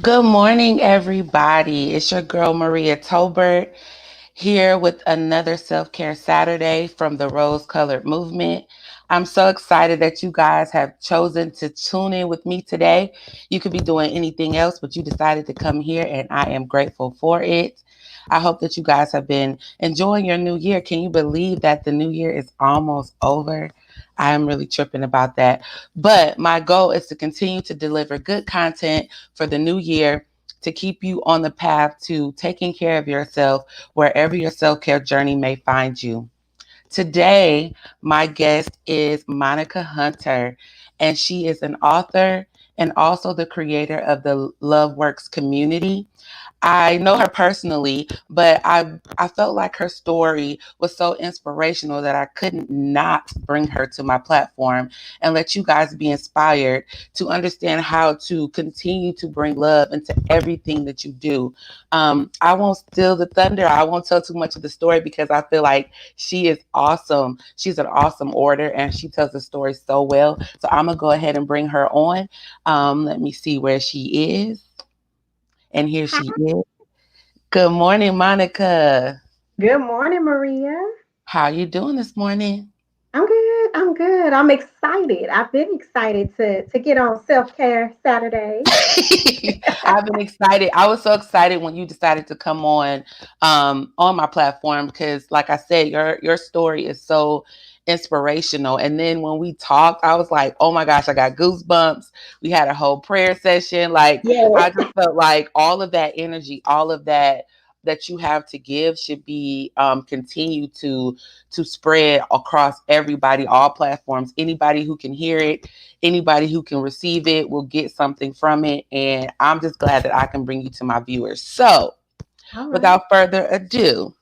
Good morning, everybody. It's your girl, Maria Tolbert, here with another Self Care Saturday from the Rose Colored Movement. I'm so excited that you guys have chosen to tune in with me today. You could be doing anything else, but you decided to come here, and I am grateful for it. I hope that you guys have been enjoying your new year. Can you believe that the new year is almost over? I am really tripping about that. But my goal is to continue to deliver good content for the new year to keep you on the path to taking care of yourself wherever your self care journey may find you. Today, my guest is Monica Hunter, and she is an author and also the creator of the Love Works community. I know her personally, but I felt like her story was so inspirational that I couldn't not bring her to my platform and let you guys be inspired to understand how to continue to bring love into everything that you do. I won't steal the thunder. I won't tell too much of the story because I feel like she is awesome. She's an awesome orator and she tells the story so well. So I'm gonna go ahead and bring her on. Let me see where she is. And here Hi. she is. Good morning, Monica. Good morning, Maria. How you doing this morning? I'm good. I'm good. I'm excited. I've been excited to get on Self Care Saturday. I've been excited. I was so excited when you decided to come on my platform because like I said, your story is so inspirational. And then when we talked, I was like, oh my gosh, I got goosebumps. We had a whole prayer session. Like I Yes. just felt like all of that energy, all of that you have to give should be continue to spread across everybody, all platforms. Anybody who can hear it, anybody who can receive it will get something from it. And I'm just glad that I can bring you to my viewers. So, All right. without further ado,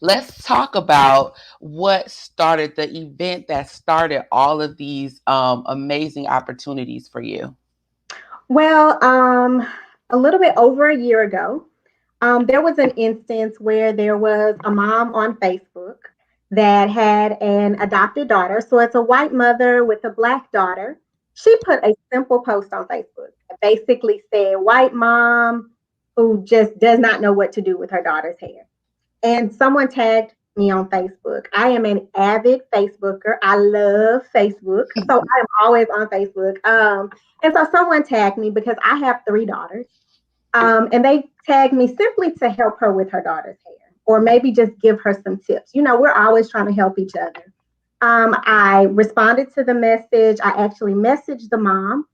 let's talk about what started the event that started all of these amazing opportunities for you. Well, a little bit over a year ago, there was an instance where there was a mom on Facebook that had an adopted daughter. So it's a white mother with a black daughter. She put a simple post on Facebook that basically said, "White mom who just does not know what to do with her daughter's hair." And someone tagged me on Facebook. I am an avid Facebooker. I love Facebook. So I am always on Facebook. And so someone tagged me because I have three daughters. And they tagged me simply to help her with her daughter's hair or maybe just give her some tips. You know, we're always trying to help each other. I responded to the message. I actually messaged the mom.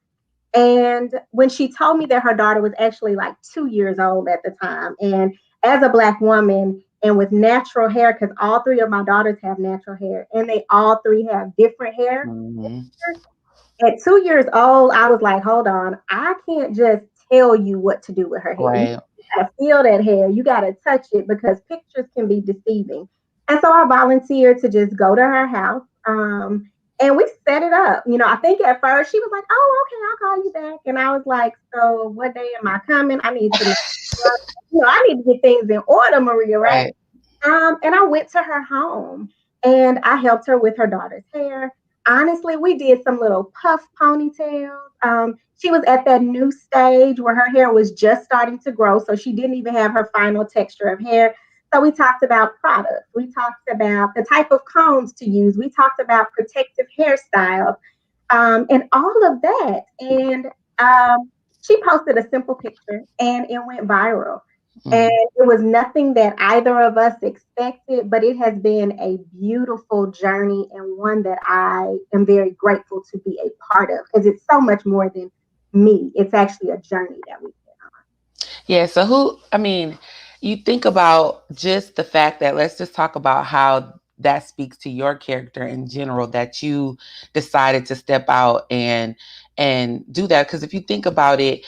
And when she told me that her daughter was actually like 2 years old at the time, and as a Black woman and with natural hair, because all three of my daughters have natural hair and they all three have different hair. Mhm. At 2 years old, I was like, hold on, I can't just tell you what to do with her hair. You Right. gotta feel that hair, you gotta touch it because pictures can be deceiving. And so I volunteered to just go to her house. And we set it up. You know, I think at first she was like, "Oh, okay, I'll call you back." And I was like, "So what day am I coming? I need to know. I need to get things in order, Maria, right?" Right. And I went to her home and I helped her with her daughter's hair. Honestly, we did some little puff ponytails. She was at that new stage where her hair was just starting to grow, so she didn't even have her final texture of hair. So we talked about products. We talked about the type of combs to use. We talked about protective hairstyles and all of that. And she posted a simple picture and it went viral. And Mm. it was nothing that either of us expected, but it has been a beautiful journey and one that I am very grateful to be a part of because it's so much more than me. It's actually a journey that we've been Yeah. So you think about just the fact that let's just talk about how that speaks to your character in general that you decided to step out and do that because if you think about it,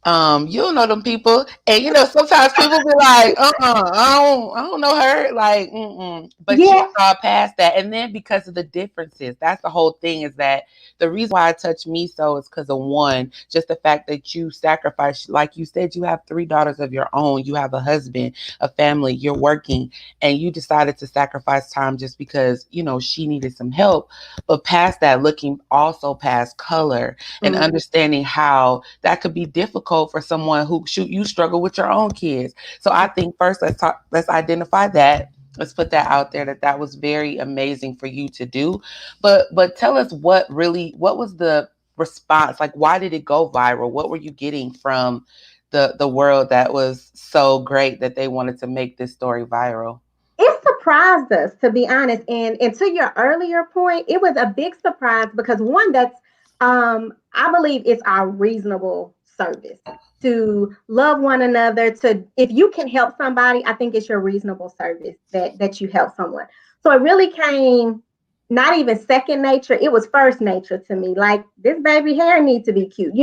you don't know them people, and sometimes people be like, I don't know her, like, on. but you Yeah. saw past that, and then because of the differences, that's the whole thing. Is that the reason why it touched me so is because of one, just the fact that you sacrificed, like you said, you have three daughters of your own, you have a husband, a family, you're working, and you decided to sacrifice time just because she needed some help. But past that, looking also past color and Mm, understanding how that could be difficult difficult for someone who shoot you struggle with your own kids. So I think first let's identify that. Let's put that out there that was very amazing for you to do. But tell us what was the response? Like why did it go viral? What were you getting from the world that was so great that they wanted to make this story viral? It surprised us, to be honest. And to your earlier point, it was a big surprise because one, that's I believe it's our reasonable service to love one another. To if you can help somebody, I think it's your reasonable service that you help someone. So it really came not even second nature, it was first nature to me. Like this baby hair needs to be cute.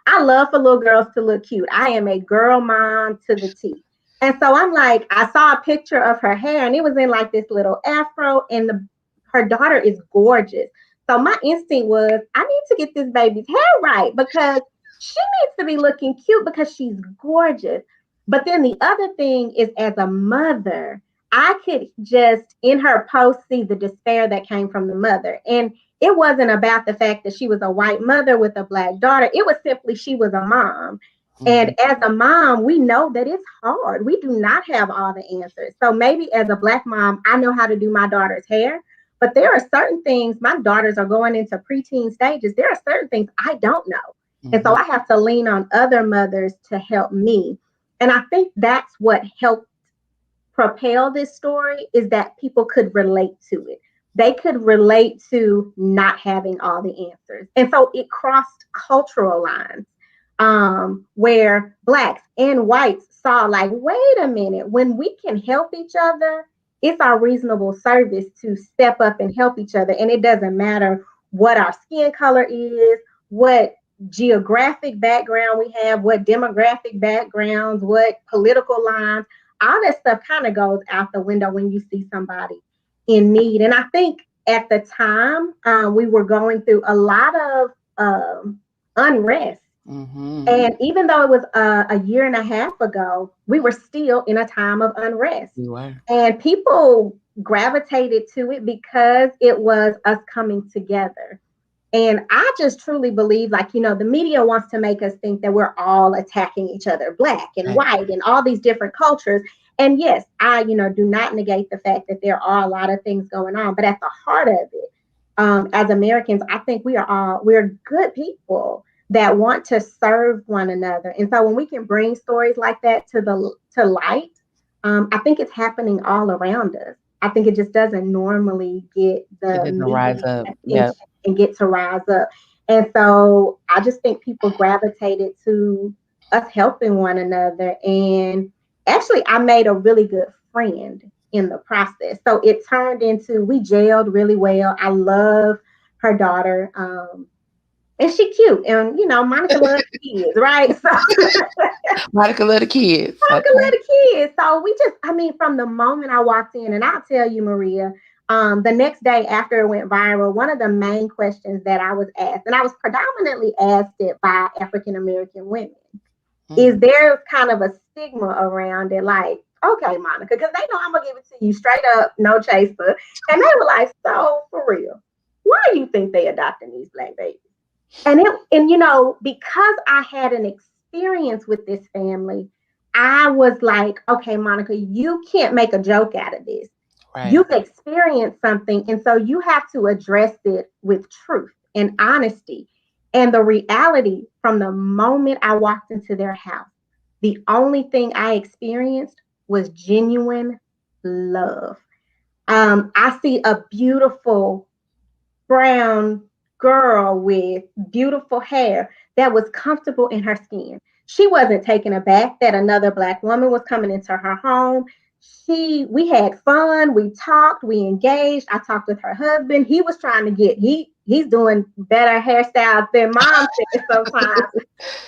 I love for little girls to look cute. I am a girl mom to the T. And so I'm like, I saw a picture of her hair and it was in like this little afro, and her daughter is gorgeous. So my instinct was, I need to get this baby's hair right because she needs to be looking cute because she's gorgeous. But then the other thing is, as a mother, I could just in her post see the despair that came from the mother. And it wasn't about the fact that she was a white mother with a black daughter. It was simply she was a mom. Mm-hmm. And as a mom, we know that it's hard. We do not have all the answers. So maybe as a black mom, I know how to do my daughter's hair, but there are certain things, my daughters are going into preteen stages. There are certain things I don't know. And Mm-hmm. so I have to lean on other mothers to help me. And I think that's what helped propel this story, is that people could relate to it. They could relate to not having all the answers. And so it crossed cultural lines, where blacks and whites saw like, wait a minute, when we can help each other, it's our reasonable service to step up and help each other. And it doesn't matter what our skin color is, what geographic background we have, what demographic backgrounds, what political lines, all that stuff kind of goes out the window when you see somebody in need. And I think at the time, we were going through a lot of unrest. Mm-hmm. And even though it was a year and a half ago, we were still in a time of unrest. You were. And people gravitated to it because it was us coming together. And I just truly believe, like, the media wants to make us think that we're all attacking each other, black and Right. white and all these different cultures. And yes, I, do not negate the fact that there are a lot of things going on. But at the heart of it, as Americans, I think we're good people that want to serve one another. And so when we can bring stories like that to light, I think it's happening all around us. I think it just doesn't normally get It the didn't rise media up. attention Yep. and get to rise up. And so I just think people gravitated to us helping one another. And actually, I made a really good friend in the process. So it turned into, we gelled really well. I love her daughter. And she cute. And, Monica loves kids, right? So Monica little kids. Monica Okay. love the kids. So we just, I mean, from the moment I walked in, and I'll tell you, Maria, the next day after it went viral, one of the main questions that I was asked, and I was predominantly asked it by African American women, Mm. is there kind of a stigma around it? Like, okay, Monica, because they know I'm going to give it to you straight up, no chaser. And they were like, so for real, why do you think they adopting these black babies? And because I had an experience with this family, I was like, okay, Monica, you can't make a joke out of this. Right. You've experienced something, and so you have to address it with truth and honesty. And the reality, from the moment I walked into their house, the only thing I experienced was genuine love. I see a beautiful brown girl with beautiful hair that was comfortable in her skin. She wasn't taken aback that another black woman was coming into her home. We had fun, we talked, we engaged. I talked with her husband. He was trying to he's doing better hairstyles than mom said sometimes.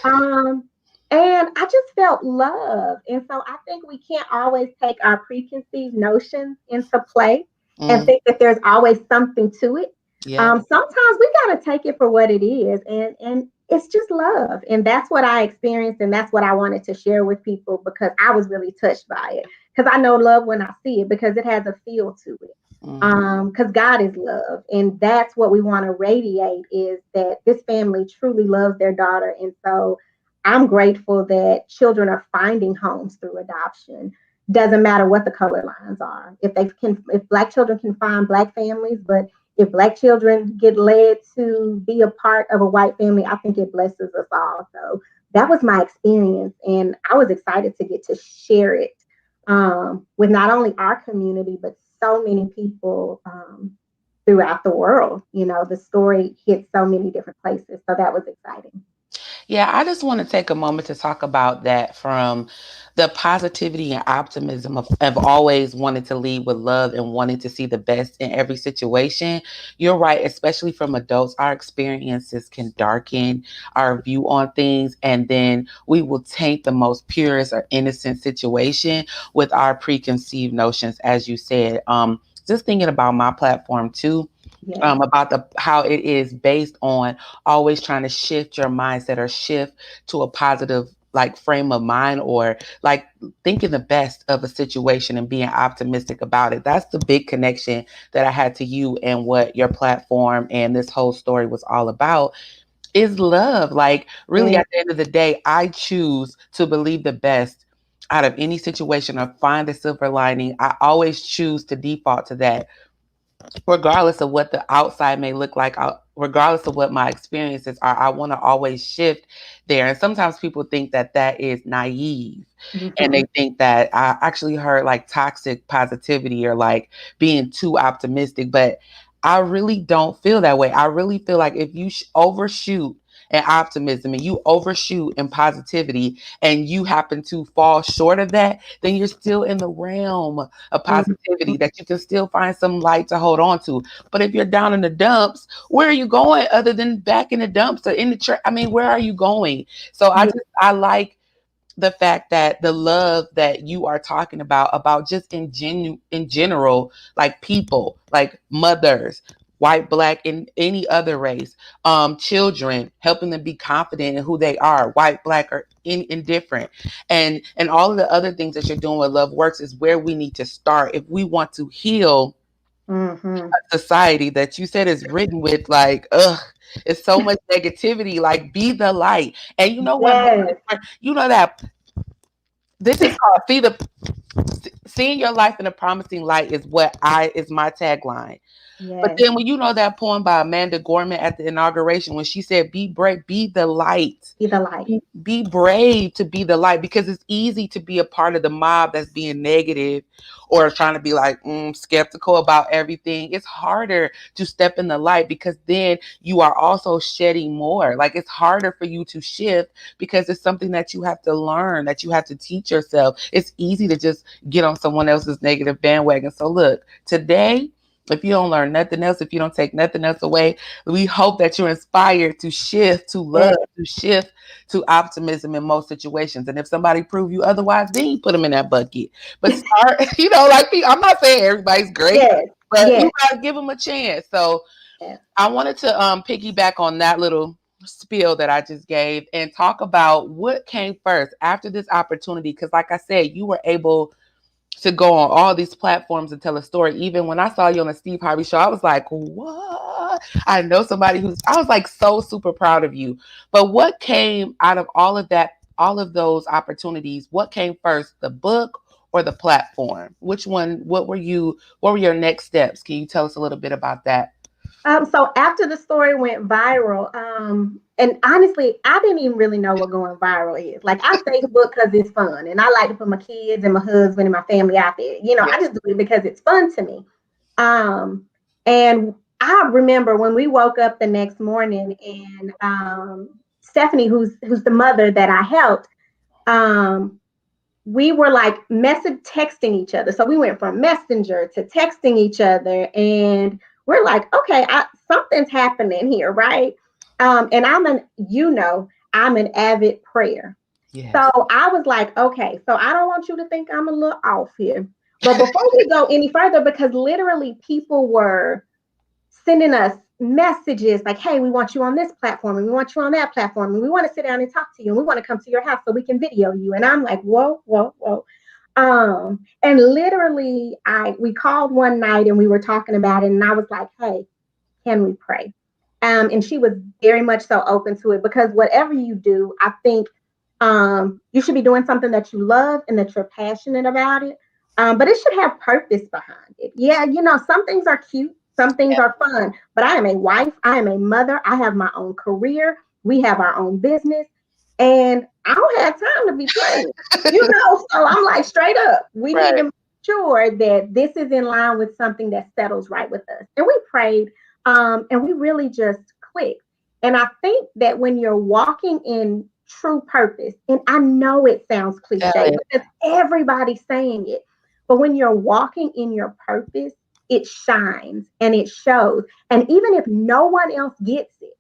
Um, and I just felt love. And so I think we can't always take our preconceived notions into play and Mm. think that there's always something to it. Yep. Sometimes we gotta take it for what it is, and it's just love, and that's what I experienced, and that's what I wanted to share with people because I was really touched by it. Because I know love when I see it, because it has a feel to it. Mm. Because God is love, and that's what we want to radiate, is that this family truly loves their daughter, and so I'm grateful that children are finding homes through adoption. Doesn't matter what the color lines are. If black children can find black families, but if black children get led to be a part of a white family, I think it blesses us all. So that was my experience, and I was excited to get to share it with not only our community but so many people throughout the world. The story hit so many different places, so that was exciting. Yeah, I just want to take a moment to talk about that from the positivity and optimism of always wanting to lead with love and wanting to see the best in every situation. You're right, especially from adults, our experiences can darken our view on things, and then we will taint the most purest or innocent situation with our preconceived notions, as you said. Just thinking about my platform too, Yes. about the how it is based on always trying to shift your mindset or shift to a positive like frame of mind, or like thinking the best of a situation and being optimistic about it. That's the big connection that I had to you and what your platform and this whole story was all about, is love. Like really Yes. at the end of the day, I choose to believe the best out of any situation or find a silver lining. I always choose to default to that, regardless of what the outside may look like, regardless of what my experiences are. I want to always shift there. And sometimes people think that that is naive. And they Hmm. think that I actually heard like toxic positivity or like being too optimistic. But I really don't feel that way. I really feel like if you overshoot in optimism and you overshoot in positivity and you happen to fall short of that, then you're still in the realm of positivity, that you can still find some light to hold on to. But if you're down in the dumps, where are you going other than back in the dumps or in the I mean, where are you going? So Yeah. I like the fact that the love that you are talking about just in general, like people, like mothers, white, black, and any other race, children, helping them be confident in who they are, white, black, or indifferent, and all of the other things that you're doing with Love Works is where we need to start if we want to heal Hmm. a society that you said is written with like, ugh, it's so much negativity. Like, be the light. And you know what? Yes. You know that this is called seeing your life in a promising light is what I is my tagline. But Yes. then when you know that poem by Amanda Gorman at the inauguration, when she said, "Be brave, be the light." Be the light. Be brave to be the light, because it's easy to be a part of the mob that's being negative or trying to be like skeptical about everything. It's harder to step in the light because then you are also shedding more. Like it's harder for you to shift because it's something that you have to learn, that you have to teach yourself. It's easy to just get on someone else's negative bandwagon. So look, today, if you don't learn nothing else, if you don't take nothing else away, we hope that you're inspired to shift to love, Yes. to shift to optimism in most situations. And if somebody prove you otherwise, then you put them in that bucket. But start, like I'm not saying everybody's great, Yes. but you Yes. gotta give them a chance. So Yes. I wanted to piggyback on that little spiel that I just gave and talk about what came first after this opportunity. Because, like I said, you were able to go on all these platforms and tell a story. Even when I saw you on the Steve Harvey Show, I was like, what? I know somebody I was like so super proud of you. But what came out of all of that, all of those opportunities? What came first, the book or the platform? Which one? What were your next steps? Can you tell us a little bit about that? So after the story went viral, and honestly, I didn't even really know what going viral is. Like I Facebook because it's fun, and I like to put my kids and my husband and my family out there. Yeah. I just do it because it's fun to me. Um, and I remember when we woke up the next morning, and Stephanie, who's the mother that I helped, um, we were like message texting each other. So we went from messenger to texting each other, and we're like, okay, something's happening here, right? And I'm an avid prayer. So Yes. I was like, okay, so I don't want you to think I'm a little off here. But before we go any further, because literally people were sending us messages like, hey, we want you on this platform and we want you on that platform and we want to sit down and talk to you and we want to come to your house so we can video you. And I'm like, whoa, whoa, whoa. And literally we called one night and we were talking about it and I was like, hey, can we pray? And she was very much so open to it because whatever you do, I think You should be doing something that you love and that you're passionate about it. But it should have purpose behind it. Yeah, some things are cute, some things are fun, but I am a wife, I am a mother, I have my own career, we have our own business, and I don't have time to be playing. So I'm like, straight up, we need to Right. make sure that this is in line with something that settles right with us. And we prayed, and we really just clicked. And I think that when you're walking in true purpose, and I know it sounds Tell cliche it. because everybody's saying it, but when you're walking in your purpose, it shines and it shows. And even if no one else gets it,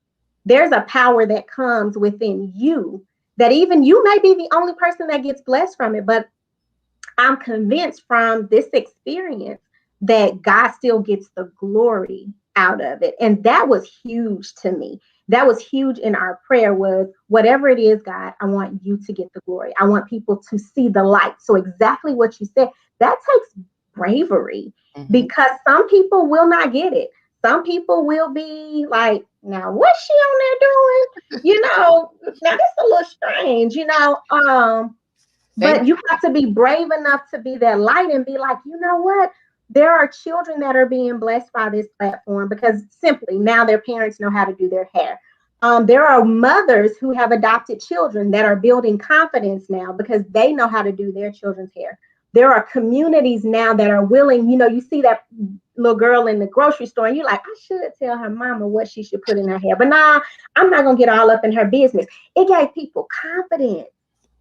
there's a power that comes within you that even you may be the only person that gets blessed from it. But I'm convinced from this experience that God still gets the glory out of it. And that was huge to me. That was huge in our prayer was whatever it is, God, I want you to get the glory. I want people to see the light. So exactly what you said, that takes bravery Hmm. because some people will not get it. Some people will be like, now what's she on there doing? Now that's a little strange, They but you have to be brave enough to be that light and be like, you know what? There are children that are being blessed by this platform because simply now their parents know how to do their hair. There are mothers who have adopted children that are building confidence now because they know how to do their children's hair. There are communities now that are willing, you see that little girl in the grocery store and you're like, I should tell her mama what she should put in her hair. But nah, I'm not going to get all up in her business. It gave people confidence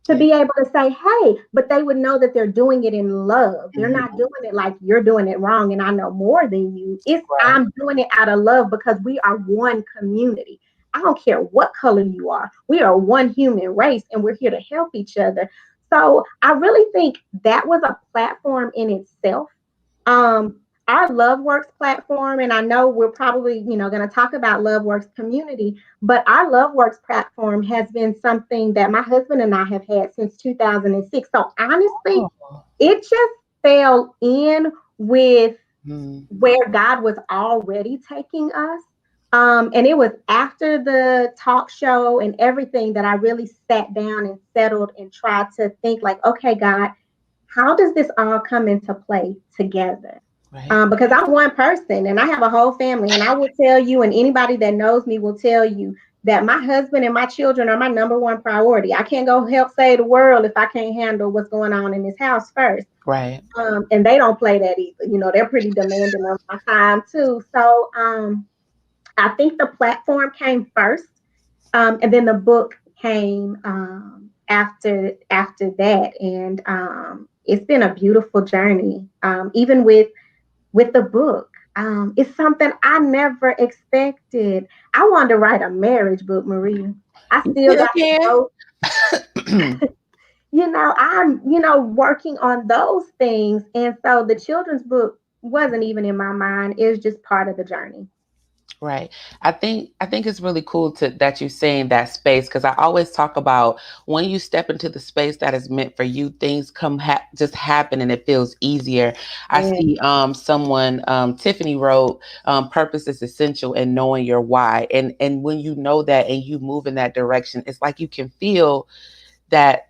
to Yeah. be able to say, hey, but they would know that they're doing it in love. They're not Hmm. doing it like you're doing it wrong and I know more than you. It's Right. I'm doing it out of love because we are one community. I don't care what color you are. We are one human race and we're here to help each other. So I really think that was a platform in itself. Our Love Works platform, and I know we're probably, going to talk about Love Works community, but our Love Works platform has been something that my husband and I have had since 2006. So honestly, Oh. it just fell in with Hmm. where God was already taking us. And it was after the talk show and everything that I really sat down and settled and tried to think like, okay, God, how does this all come into play together? Right. Because I'm one person and I have a whole family, and I will tell you, and anybody that knows me will tell you that my husband and my children are my number one priority. I can't go help save the world if I can't handle what's going on in this house first. Right. And they don't play that either. They're pretty demanding of my time too. So I think the platform came first, and then the book came after that, and it's been a beautiful journey. Even with the book, it's something I never expected. I wanted to write a marriage book, Maria. I You still still got to can. go. I'm working on those things, and so the children's book wasn't even in my mind. It was just part of the journey. Right. I think it's really cool to that you're saying that space because I always talk about when you step into the space that is meant for you, things just happen and it feels easier. I Yeah, see someone Tiffany wrote purpose is essential in knowing your why. And when you know that and you move in that direction, it's like you can feel that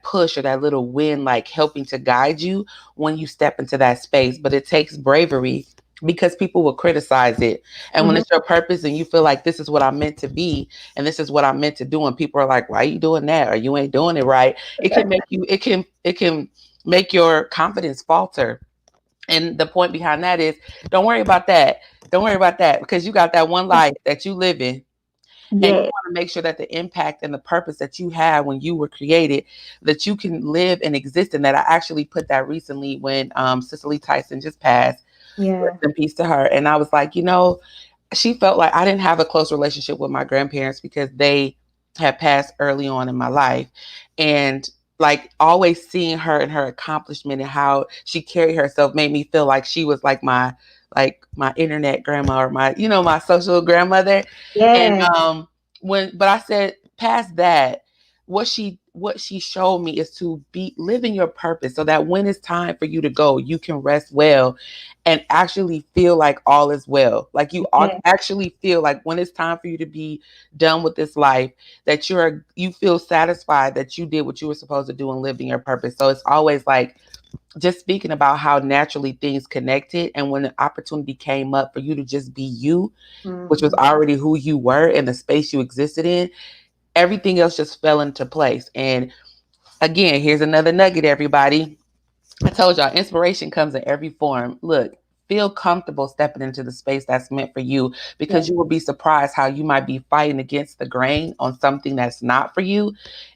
push or that little wind like helping to guide you when you step into that space, but it takes bravery because people will criticize it. And when hmm it's your purpose and you feel like this is what I'm meant to be and this is what I'm meant to do and people are like, why are you doing that or you ain't doing it right, it can make your confidence falter. And the point behind that is don't worry about that. Don't worry about that because you got that one life that you live in, and you yeah, want to make sure that the impact and the purpose that you had when you were created, that you can live and exist in that. I actually put that recently when Cicely Tyson just passed. Rest yeah, in peace to her. And I was like, she felt like I didn't have a close relationship with my grandparents because they had passed early on in my life. And like always seeing her and her accomplishment and how she carried herself made me feel like she was like my internet grandma or my social grandmother. And yeah, but I said past that, what she showed me is to be living your purpose so that when it's time for you to go, you can rest well and actually feel like all is well. Like you Yeah. actually feel like when it's time for you to be done with this life, that you feel satisfied that you did what you were supposed to do and living your purpose. So it's always like just speaking about how naturally things connected, and when the opportunity came up for you to just be you, which was Mhm. already who you were in the space you existed in, everything else just fell into place. And again, here's another nugget, everybody. I told y'all, inspiration comes in every form. Look, feel comfortable stepping into the space that's meant for you, because Yeah. you will be surprised how you might be fighting against the grain on something that's not for you.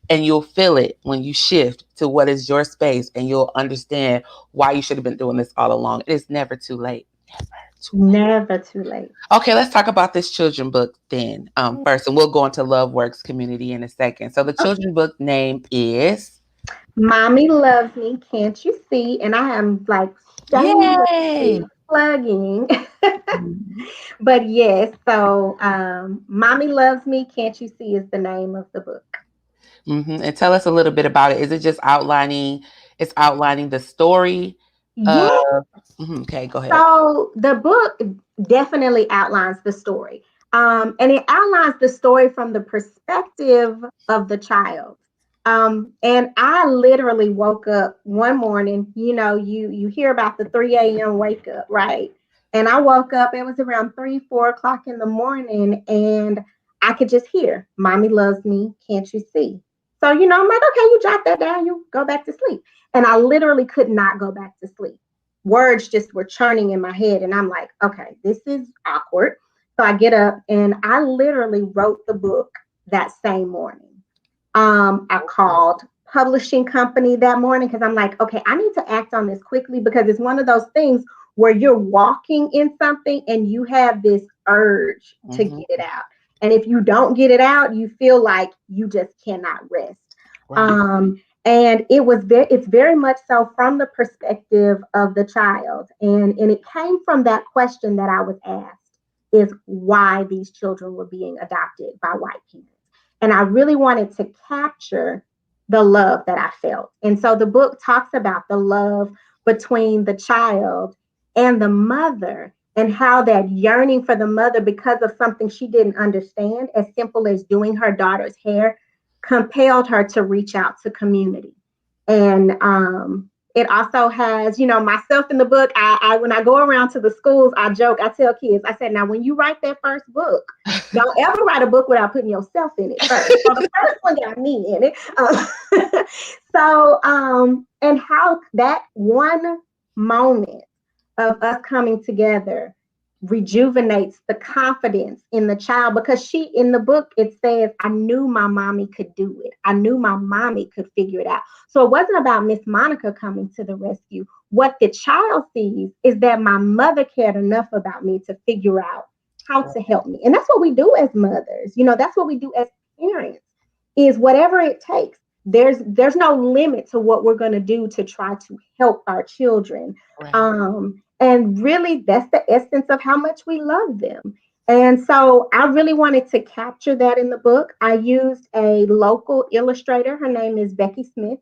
And you'll feel it when you shift to what is your space, and you'll understand why you should have been doing this all along. It is never too late. Never too Never too late. late. Okay, let's talk about this children book then first, and we'll go into Love Works Community in a second. So the children book name is Mommy loves me, can't you see? And I am like shamelessly Yay! plugging. Mhm. But yes, so Mommy Loves Me, Can't You See is the name of the book. And tell us a little bit about it. Is it just outlining? It's outlining the story of. Yes. Okay, go ahead. So the book definitely outlines the story. And it outlines the story from the perspective of the child. And I literally woke up one morning, you hear about the 3 a.m. wake up, right? And I woke up, it was around 3, 4 o'clock in the morning, and I could just hear, Mommy loves me, can't you see? So, I'm like, okay, you jot that down, you go back to sleep. And I literally could not go back to sleep. Words just were churning in my head, and I'm like, okay, this is awkward. So I get up and I literally wrote the book that same morning. I called publishing company that morning because I'm like, okay, I need to act on this quickly, because it's one of those things where you're walking in something and you have this urge to Hmm. get it out. And if you don't get it out, you feel like you just cannot rest. Right. And it's very much so from the perspective of the child. And it came from that question that I was asked, is why these children were being adopted by white parents. And I really wanted to capture the love that I felt. And so the book talks about the love between the child and the mother, and how that yearning for the mother, because of something she didn't understand, as simple as doing her daughter's hair, compelled her to reach out to community. And it also has, myself in the book. I when I go around to the schools, I joke, I tell kids, I said, now when you write that first book, don't ever write a book without putting yourself in it first. So the first one got me in it. And how that one moment of us coming together rejuvenates the confidence in the child, because in the book it says, I knew my mommy could do it, I knew my mommy could figure it out. So it wasn't about Miss Monica coming to the rescue. What the child sees is that my mother cared enough about me to figure out how to help me. And that's what we do as mothers, that's what we do as parents, is whatever it takes. There's no limit to what we're going to do to try to help our children. Right. And really, that's the essence of how much we love them. And so I really wanted to capture that in the book. I used a local illustrator. Her name is Becky Smith.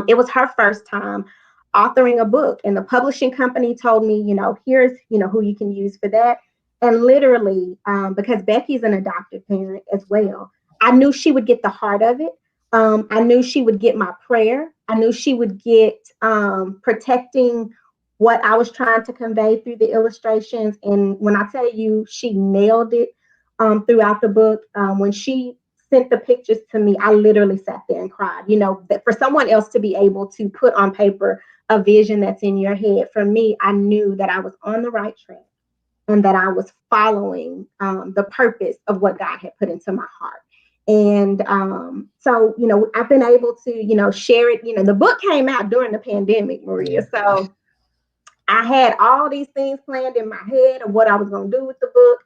It was her first time authoring a book, and the publishing company told me, here's, who you can use for that. And literally, because Becky's an adoptive parent as well, I knew she would get the heart of it. I knew she would get my prayer. I knew she would get protecting what I was trying to convey through the illustrations. And when I tell you, she nailed it throughout the book. When she sent the pictures to me, I literally sat there and cried. That for someone else to be able to put on paper a vision that's in your head, for me, I knew that I was on the right track, and that I was following the purpose of what God had put into my heart. And so, I've been able to, share it. The book came out during the pandemic, Maria. Yeah. So I had all these things planned in my head of what I was going to do with the book.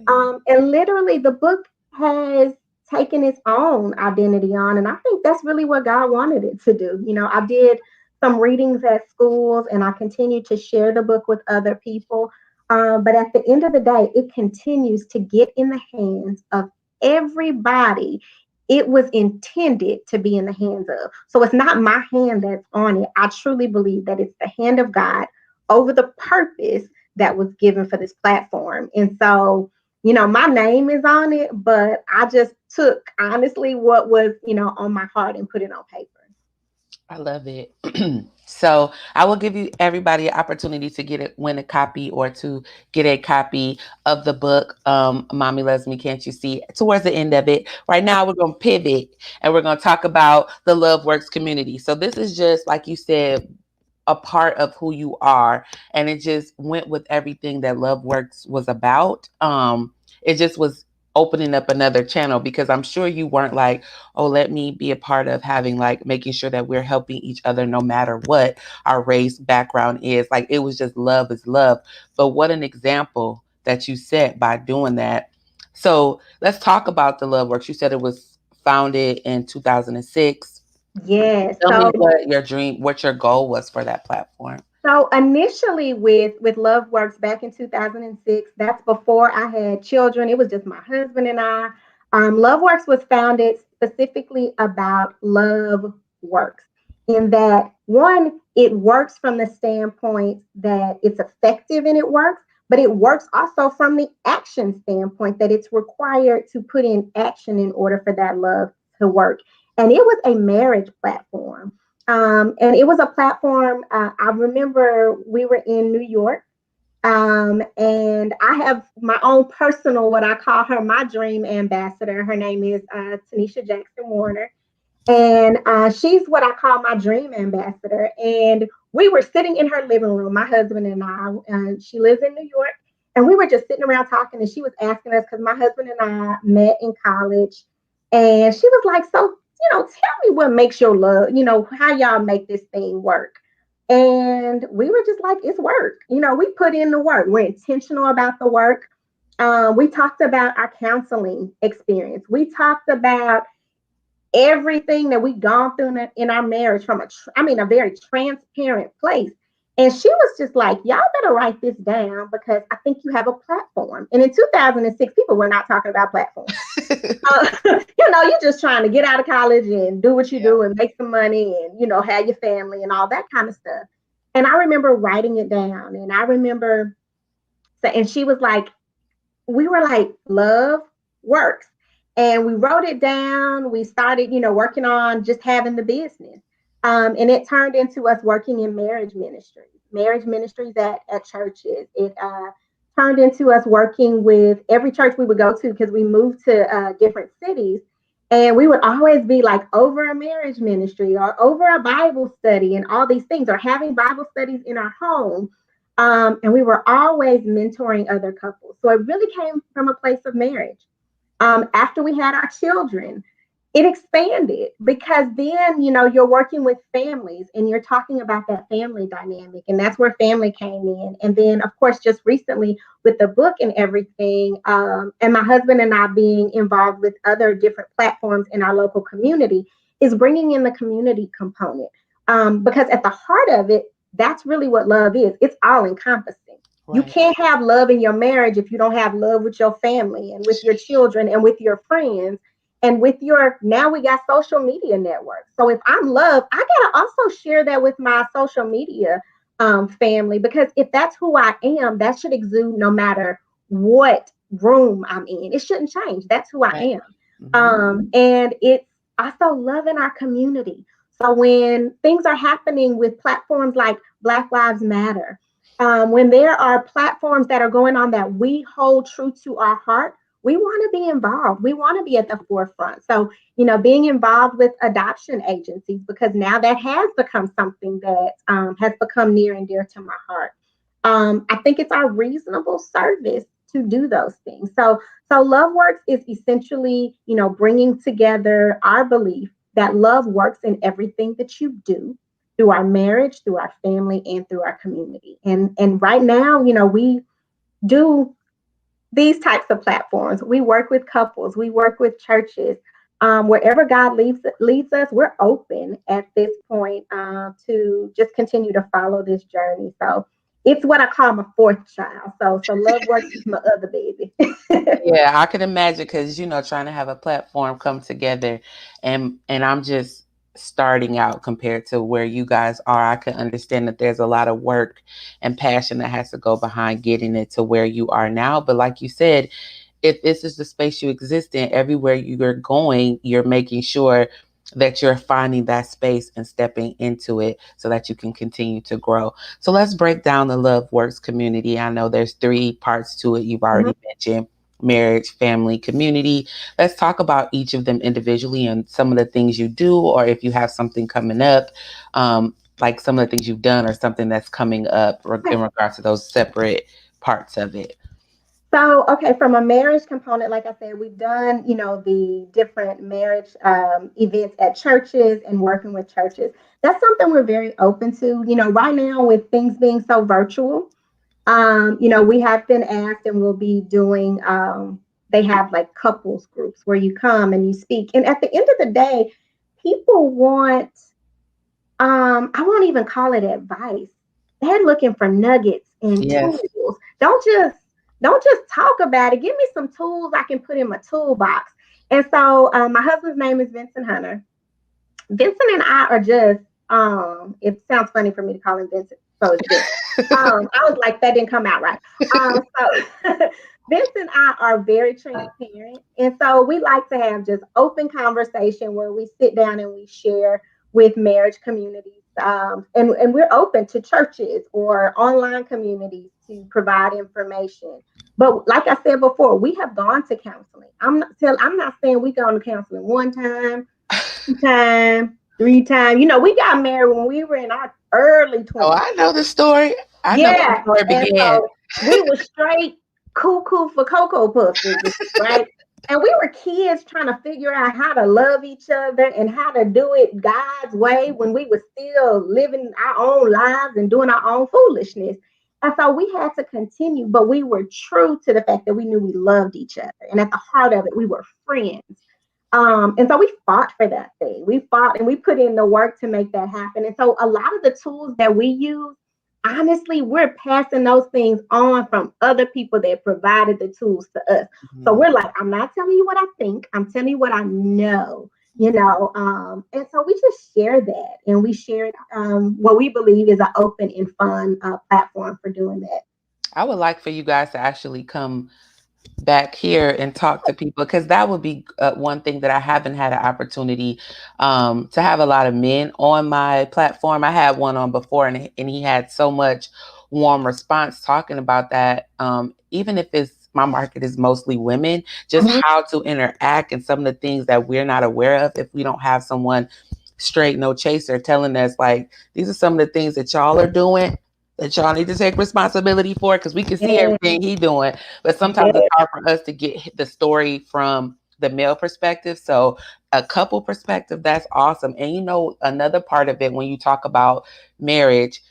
Oh, yeah. And literally, the book has taken its own identity on. And I think that's really what God wanted it to do. I did some readings at schools, and I continue to share the book with other people. But at the end of the day, it continues to get in the hands of everybody it was intended to be in the hands of. So it's not my hand that's on it. I truly believe that it's the hand of God over the purpose that was given for this platform. And so, my name is on it, but I just took honestly what was, on my heart and put it on paper. I love it. So I will give you everybody an opportunity to get it, win a copy or to get a copy of the book. Mommy Loves Me, Can't You See? Towards the end of it. Right now we're gonna pivot and we're gonna talk about the Love Works community. So this is just like you said, a part of who you are, and it just went with everything that Love Works was about. It just was opening up another channel because I'm sure you weren't like, oh, let me be a part of having like making sure that we're helping each other no matter what our race background is. Like it was just love is love. But what an example that you set by doing that. So let's talk about the Love Works. You said it was founded in 2006. Yes. Tell me So what your dream, what your goal was for that platform. So initially with Love Works back in 2006, that's before I had children. It was just my husband and I. Love Works was founded specifically about love works. In that, one, it works from the standpoint that it's effective and it works, but it works also from the action standpoint that it's required to put in action in order for that love to work. And it was a marriage platform. And it was a platform. I remember we were in New York, and I have my own personal, what I call her, my dream ambassador. Her name is Tanisha Jackson Warner. And she's what I call my dream ambassador. And we were sitting in her living room, my husband and I. She lives in New York. And we were just sitting around talking, and she was asking us because my husband and I met in college. And she was like, so, tell me what makes your love, how y'all make this thing work. And we were just like, it's work. We put in the work. We're intentional about the work. We talked about our counseling experience. We talked about everything that we've gone through in our marriage from a very transparent place. And she was just like, y'all better write this down because I think you have a platform. And in 2006, people were not talking about platforms. You're just trying to get out of college and do what you Yeah. do and make some money and, have your family and all that kind of stuff. And I remember writing it down. And I remember, and she was like, we were like, love works. And we wrote it down. We started, working on just having the business. And it turned into us working in marriage ministries at churches. It turned into us working with every church we would go to because we moved to different cities. And we would always be like over a marriage ministry or over a Bible study and all these things, or having Bible studies in our home. And we were always mentoring other couples. So it really came from a place of marriage. After we had our children, it expanded because then, you're working with families and you're talking about that family dynamic. And that's where family came in. And then, of course, just recently with the book and everything, and my husband and I being involved with other different platforms in our local community is bringing in the community component. Because at the heart of it, that's really what love is. It's all encompassing. You Right. can't have love in your marriage if you don't have love with your family and with your children and with your friends and with your, now we got social media networks. So if I'm loved, I gotta also share that with my social media family, because if that's who I am, that should exude no matter what room I'm in. It shouldn't change. That's who I Right. am. Mm-hmm. And it's also loving our community. So when things are happening with platforms like Black Lives Matter, when there are platforms that are going on that we hold true to our heart, we want to be involved. We want to be at the forefront. So, being involved with adoption agencies, because now that has become something that has become near and dear to my heart. I think it's our reasonable service to do those things. So Love Works is essentially, bringing together our belief that love works in everything that you do, through our marriage, through our family, and through our community. And right now, we do these types of platforms. We work with couples, we work with churches. Wherever God leads us, we're open at this point to just continue to follow this journey. So it's what I call my fourth child. So Love Works is my other baby. Yeah, I can imagine because trying to have a platform come together, and I'm just starting out compared to where you guys are. I can understand that there's a lot of work and passion that has to go behind getting it to where you are now. But like you said, if this is the space you exist in, everywhere you're going, you're making sure that you're finding that space and stepping into it so that you can continue to grow. So let's break down the Love Works community. I know there's three parts to it. You've Mhm. already mentioned marriage, family, community. Let's talk about each of them individually and some of the things you do, or if you have something coming up, like some of the things you've done or something that's coming up in regards to those separate parts of it. So, okay, from a marriage component, like I said, we've done, the different marriage events at churches and working with churches. That's something we're very open to. Right now with things being so virtual, we have been asked and we'll be doing, they have like couples groups where you come and you speak. And at the end of the day, people want, I won't even call it advice. They're looking for nuggets and Yes. tools. Don't just talk about it. Give me some tools I can put in my toolbox. And so my husband's name is Vincent Hunter. Vincent and I are just it sounds funny for me to call him Vincent, so it's Vince. I was like, that didn't come out right. So Vince and I are very transparent. And so we like to have just open conversation where we sit down and we share with marriage communities. And we're open to churches or online communities to provide information. But like I said before, we have gone to counseling. I'm not saying we gone to counseling one time, two time, three time. We got married when we were in our early Oh, 20s. I know the story. I know how the Yeah. story And began. so we were straight cuckoo for Cocoa Puffs, right? And we were kids trying to figure out how to love each other and how to do it God's way when we were still living our own lives and doing our own foolishness. And so we had to continue, but we were true to the fact that we knew we loved each other. And at the heart of it, we were friends. And so we fought for that thing. We fought and we put in the work to make that happen. And so a lot of the tools that we use, honestly, we're passing those things on from other people that provided the tools to us. So Mhm. we're like, I'm not telling you what I think, I'm telling you what I know. And so we just share that and we share what we believe is an open and fun platform for doing that. I would like for you guys to actually come back here and talk to people because that would be one thing that I haven't had an opportunity to have a lot of men on my platform. I had one on before and he had so much warm response talking about that. Even if it's my market is mostly women, just Mhm. how to interact and some of the things that we're not aware of if we don't have someone straight no chaser telling us like these are some of the things that y'all are doing that y'all need to take responsibility for because we can see Yeah, everything he doing, but sometimes it's yeah, hard for us to get the story from the male perspective. So a couple perspective, that's awesome. And another part of it when you talk about marriage,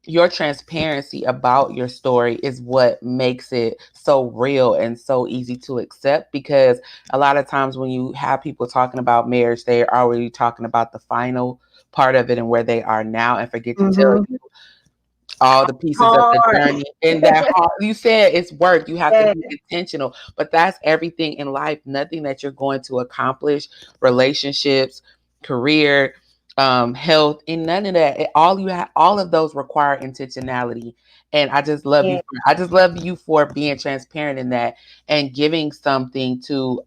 your transparency about your story is what makes it so real and so easy to accept because a lot of times when you have people talking about marriage, they're already talking about the final part of it and where they are now and forget to tell hmm, you all the pieces of the hard. journey and that hard, you said it's work, you have to Yeah, be intentional, but that's everything in life. Nothing that you're going to accomplish, relationships, career, health, and none of that, all of those require intentionality. And yeah, I just love you for being transparent in that and giving something to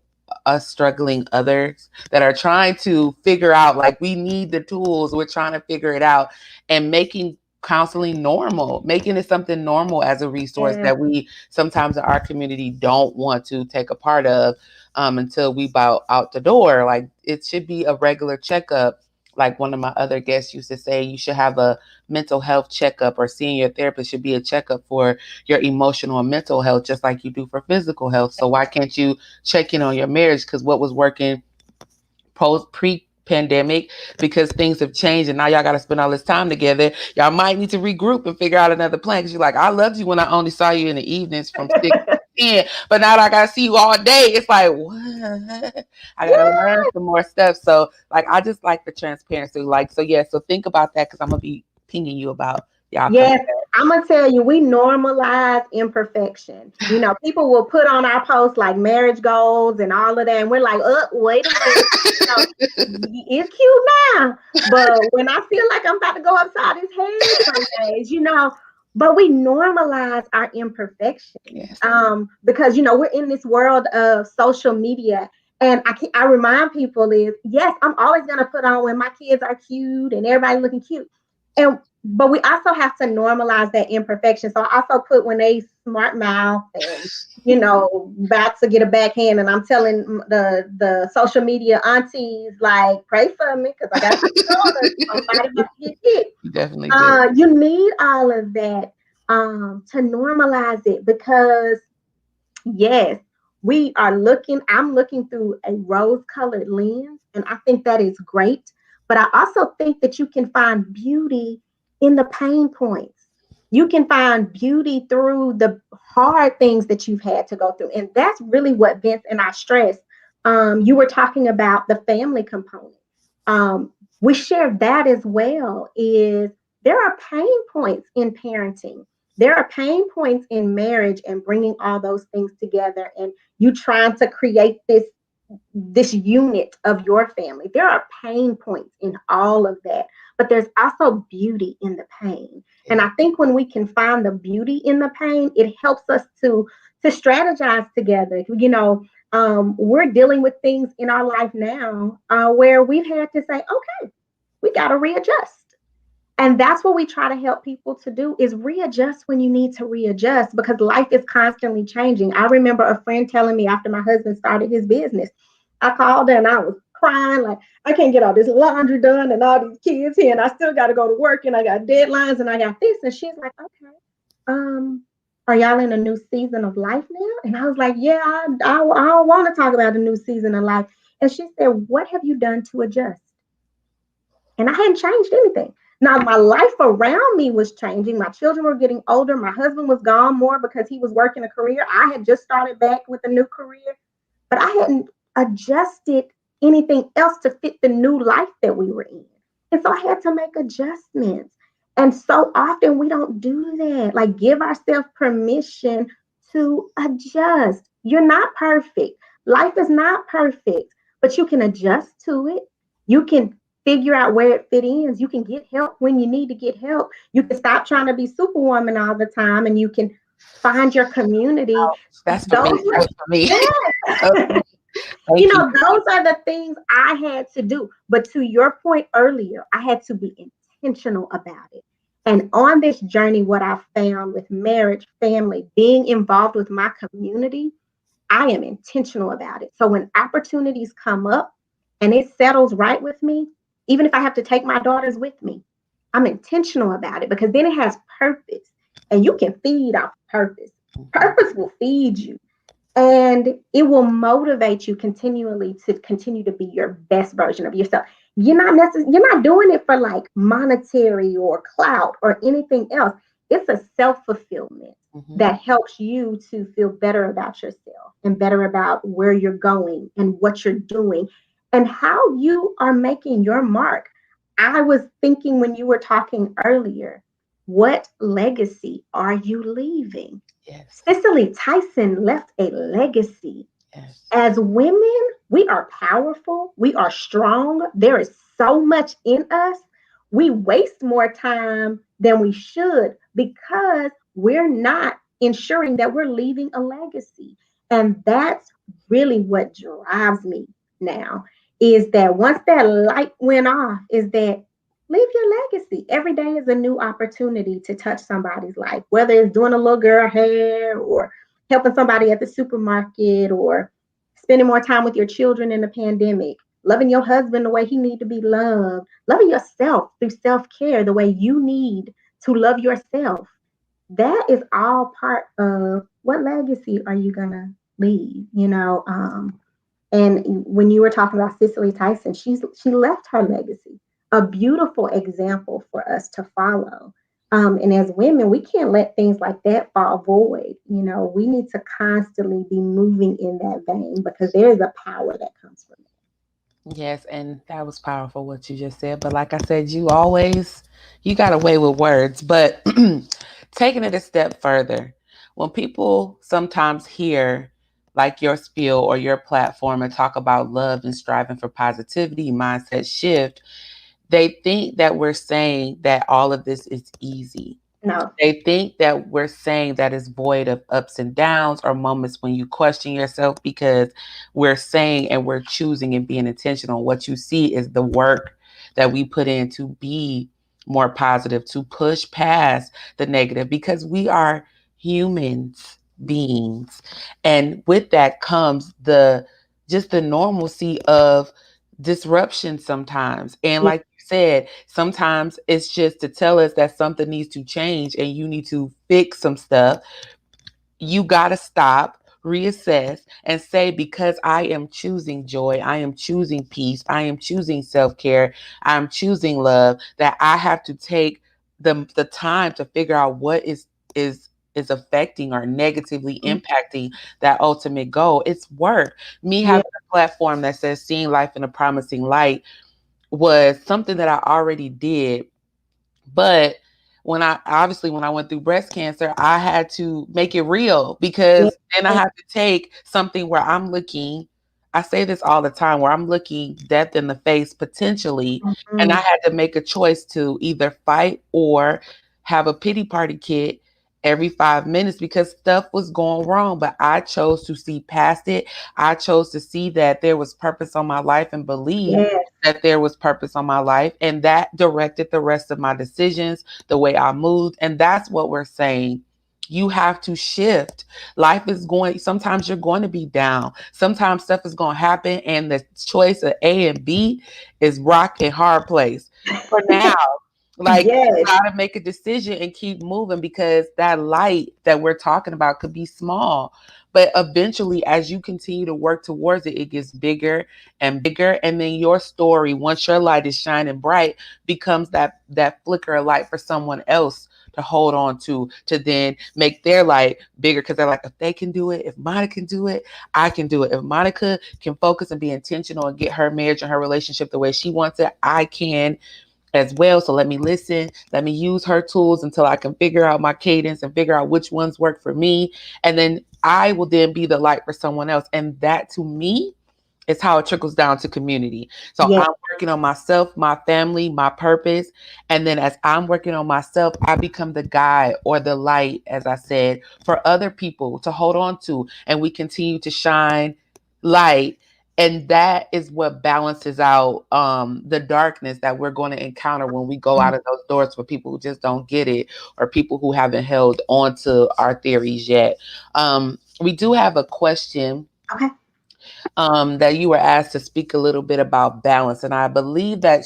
us struggling others that are trying to figure out like we need the tools, we're trying to figure it out, and making counseling normal, making it something normal as a resource yeah, that we sometimes in our community don't want to take a part of until we bow out the door. Like it should be a regular checkup. Like one of my other guests used to say, you should have a mental health checkup or seeing your therapist should be a checkup for your emotional and mental health, just like you do for physical health. So why can't you check in on your marriage? Because what was working post pre pandemic because things have changed and now y'all got to spend all this time together. Y'all might need to regroup and figure out another plan because you're like, I loved you when I only saw you in the evenings from 6 to 10, but now that I got to see you all day, it's like, what? I got to yeah, learn some more stuff. So, like, I just like the transparency. Like, so yeah, so think about that because I'm going to be pinging you about y'all coming yes. back. I'm gonna tell you, we normalize imperfection. People will put on our posts like marriage goals and all of that, and we're like, oh, wait a minute, it's cute now, but when I feel like I'm about to go upside his head some days, but we normalize our imperfections, Yes. because we're in this world of social media. And I remind people is, yes, I'm always gonna put on when my kids are cute and everybody looking cute, and but we also have to normalize that imperfection. So I also put when they smart mouth and about to get a backhand, and I'm telling the social media aunties like, pray for me because I got 2 daughters. Somebody about to get hit. You definitely do. You need all of that to normalize it, because yes, I'm looking through a rose-colored lens, and I think that is great. But I also think that you can find beauty in the pain points. You can find beauty through the hard things that you've had to go through. And that's really what Vince and I stress. You were talking about the family component. We share that as well, is there are pain points in parenting. There are pain points in marriage and bringing all those things together, and you trying to create this unit of your family. There are pain points in all of that, but there's also beauty in the pain. And I think when we can find the beauty in the pain, it helps us to strategize together. We're dealing with things in our life now where we've had to say, okay, we got to readjust. And that's what we try to help people to do, is readjust when you need to readjust, because life is constantly changing. I remember a friend telling me after my husband started his business, I called her and I was crying like, I can't get all this laundry done and all these kids here, and I still got to go to work, and I got deadlines, and I got this. And she's like, okay, are y'all in a new season of life now? And I was like, yeah, I don't want to talk about a new season of life. And she said, what have you done to adjust? And I hadn't changed anything. Now, my life around me was changing. My children were getting older. My husband was gone more because he was working a career. I had just started back with a new career, but I hadn't adjusted anything else to fit the new life that we were in. And so I had to make adjustments. And so often we don't do that. Like, give ourselves permission to adjust. You're not perfect. Life is not perfect, but you can adjust to it. You can figure out where it fit in. You can get help when you need to get help. You can stop trying to be superwoman all the time, and you can find your community. That's for me. Those were, That's for me. yeah. Thank you. Those are the things I had to do. But to your point earlier, I had to be intentional about it. And on this journey, what I found with marriage, family, being involved with my community, I am intentional about it. So when opportunities come up and it settles right with me, even if I have to take my daughters with me, I'm intentional about it, because then it has purpose, and you can feed off purpose. Purpose will feed you, and it will motivate you continually to continue to be your best version of yourself. You're not doing it for like monetary or clout or anything else. It's a self-fulfillment that helps you to feel better about yourself and better about where you're going and what you're doing and how you are making your mark. I was thinking when you were talking earlier, what legacy are you leaving? Yes. Cicely Tyson left a legacy. Yes. As women, we are powerful, we are strong. There is so much in us. We waste more time than we should because we're not ensuring that we're leaving a legacy. And that's really what drives me now, is that once that light went off, is that leave your legacy. Every day is a new opportunity to touch somebody's life, whether it's doing a little girl hair or helping somebody at the supermarket or spending more time with your children in the pandemic, loving your husband the way he needs to be loved, loving yourself through self-care the way you need to love yourself. That is all part of what legacy are you gonna leave, and when you were talking about Cicely Tyson, she left her legacy, a beautiful example for us to follow. And as women, we can't let things like that fall void. We need to constantly be moving in that vein because there is a power that comes from it. Yes, and that was powerful what you just said. But like I said, you got away with words. But Taking it a step further, when people sometimes hear like your spiel or your platform and talk about love and striving for positivity, mindset shift, they think that we're saying that all of this is easy. No. They think that we're saying that it's void of ups and downs or moments when you question yourself, because we're saying and we're choosing and being intentional. What you see is the work that we put in to be more positive, to push past the negative, because we are humans beings. And with that comes the just the normalcy of disruption sometimes. And Yeah. like you said, sometimes it's just to tell us that something needs to change and you need to fix some stuff. You got to stop, reassess, and say, because I am choosing joy, I am choosing peace, I am choosing self care, I'm choosing love, that I have to take the time to figure out what is affecting or negatively impacting that ultimate goal. It's work. Me Yeah. having a platform that says seeing life in a promising light was something that I already did. But when I went through breast cancer, I had to make it real, Yeah. because then I had to take something where I'm looking, I say this all the time, where I'm looking death in the face potentially, and I Mhm. had to make a choice to either fight or have a pity party kit every 5 minutes, because stuff was going wrong. But I chose to see past it. I chose to see that there was purpose on my life and believe Yes. that there was purpose on my life. And that directed the rest of my decisions, the way I moved. And that's what we're saying. You have to shift. Life is going, sometimes you're going to be down. Sometimes stuff is going to happen. And the choice of A and B is rock and hard place for now. Like, you Yes. gotta make a decision and keep moving, because that light that we're talking about could be small. But eventually, as you continue to work towards it, it gets bigger and bigger. And then your story, once your light is shining bright, becomes that flicker of light for someone else to hold on to then make their light bigger, because they're like, if they can do it, if Monica can do it, I can do it. If Monica can focus and be intentional and get her marriage and her relationship the way she wants it, I can as well. So let me listen. Let me use her tools until I can figure out my cadence and figure out which ones work for me. And then I will then be the light for someone else. And that, to me, is how it trickles down to community. So Yes. I'm working on myself, my family, my purpose. And then as I'm working on myself, I become the guide or the light, as I said, for other people to hold on to. And we continue to shine light. And that is what balances out the darkness that we're going to encounter when we go out of those doors, for people who just don't get it, or people who haven't held on to our theories yet. We do have a question Okay. that you were asked to speak a little bit about balance. And I believe that,